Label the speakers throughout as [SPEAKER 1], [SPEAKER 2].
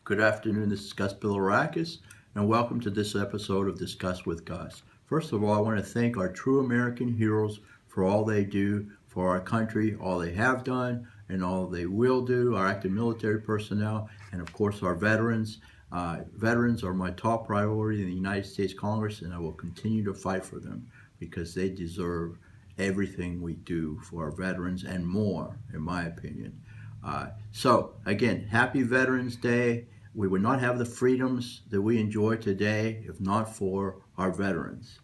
[SPEAKER 1] Good afternoon, this is Gus Bilirakis, and welcome to this episode of Discuss with Gus. First of all, I want to thank our true American heroes for all they do for our country, all they have done, and all they will do, our active military personnel, and of course our veterans. Veterans are my top priority in the United States Congress, and I will continue to fight for them because they deserve everything we do for our veterans and more, in my opinion. So, again, happy Veterans Day. We would not have the freedoms that we enjoy today if not for our veterans.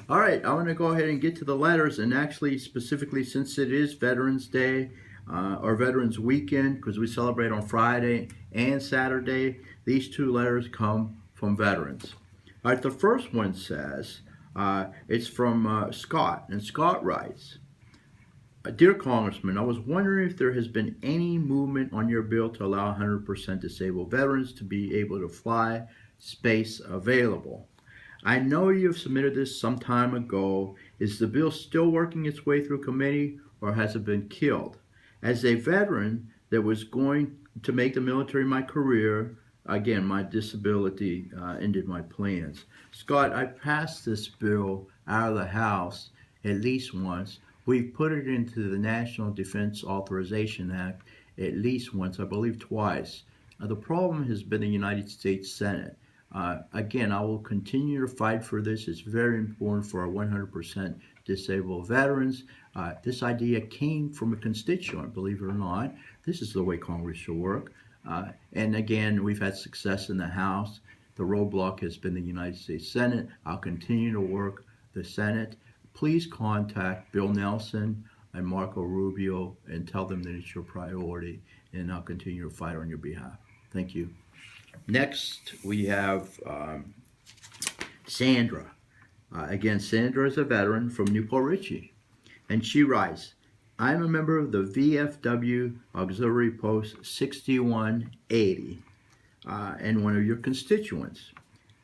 [SPEAKER 1] All right, I want to go ahead and get to the letters, and actually, specifically, since it is Veterans Day or Veterans Weekend, because we celebrate on Friday and Saturday, these two letters come from veterans. All right, the first one says, it's from Scott, and Scott writes, Dear Congressman, I was wondering if there has been any movement on your bill to allow 100% disabled veterans to be able to fly, space available. I know you've submitted this some time ago. Is the bill still working its way through committee, or has it been killed? As a veteran that was going to make the military my career, again, my disability ended my plans. Scott, I passed this bill out of the House at least once. We've put it into the National Defense Authorization Act at least once, I believe twice. The problem has been the United States Senate. Again, I will continue to fight for this. It's very important for our 100% disabled veterans. This idea came from a constituent, believe it or not. This is the way Congress should work. And again, we've had success in the House. The roadblock has been the United States Senate. I'll continue to work the Senate. Please contact Bill Nelson and Marco Rubio and tell them that it's your priority, and I'll continue to fight on your behalf. Thank you. Next, we have Sandra. Again, Sandra is a veteran from Newport Richey, and she writes, I'm a member of the VFW Auxiliary Post 6180 and one of your constituents.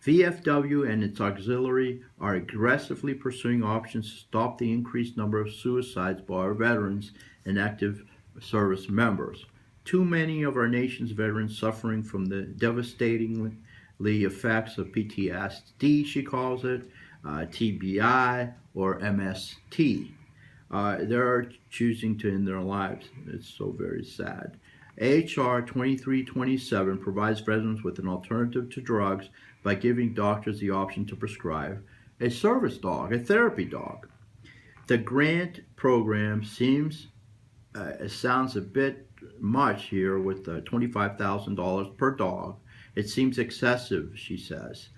[SPEAKER 1] VFW and its auxiliary are aggressively pursuing options to stop the increased number of suicides by our veterans and active service members. Too many of our nation's veterans suffering from the devastating effects of PTSD, she calls it, TBI, or MST. They're choosing to end their lives. It's so very sad. HR 2327 provides veterans with an alternative to drugs by giving doctors the option to prescribe a service dog, a therapy dog. The grant program sounds a bit much here with $25,000 per dog. It seems excessive, she says.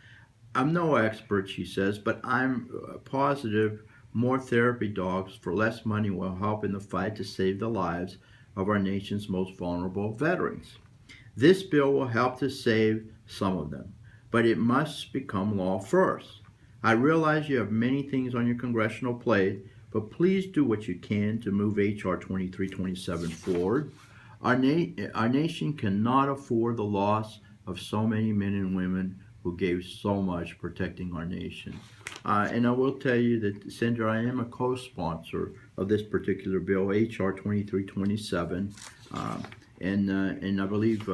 [SPEAKER 1] I'm no expert, she says, but I'm positive more therapy dogs for less money will help in the fight to save the lives of our nation's most vulnerable veterans. This bill will help to save some of them, but it must become law first. I realize you have many things on your congressional plate, but please do what you can to move H.R. 2327 forward. Our nation cannot afford the loss of so many men and women who gave so much protecting our nation. And I will tell you that, Sandra, I am a co-sponsor of this particular bill, H.R. 2327, and I believe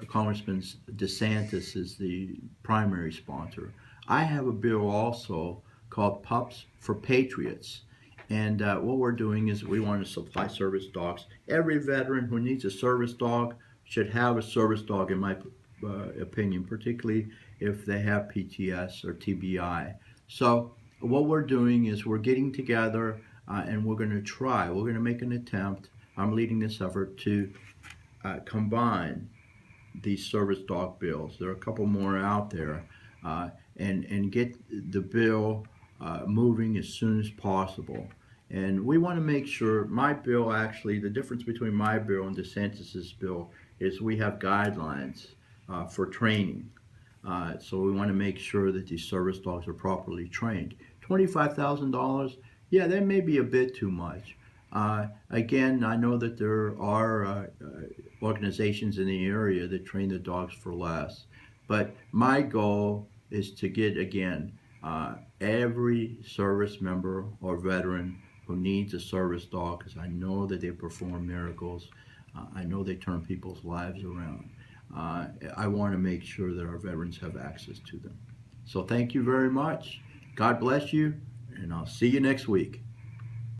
[SPEAKER 1] Congressman DeSantis is the primary sponsor. I have a bill also called Pups for Patriots. And what we're doing is we want to supply service dogs. Every veteran who needs a service dog should have a service dog, in my opinion, particularly if they have PTS or TBI. So what we're doing is we're getting together and we're going to make an attempt. I'm leading this effort to combine these service dog bills. There are a couple more out there, and get the bill moving as soon as possible. And we want to make sure my bill, actually, the difference between my bill and DeSantis's bill is we have guidelines for training. So we want to make sure that these service dogs are properly trained. $25,000, yeah, that may be a bit too much. Again, I know that there are organizations in the area that train the dogs for less. But my goal is to get, again, every service member or veteran who needs a service dog, because I know that they perform miracles. I know they turn people's lives around. I want to make sure that our veterans have access to them. So thank you very much. God bless you, and I'll see you next week.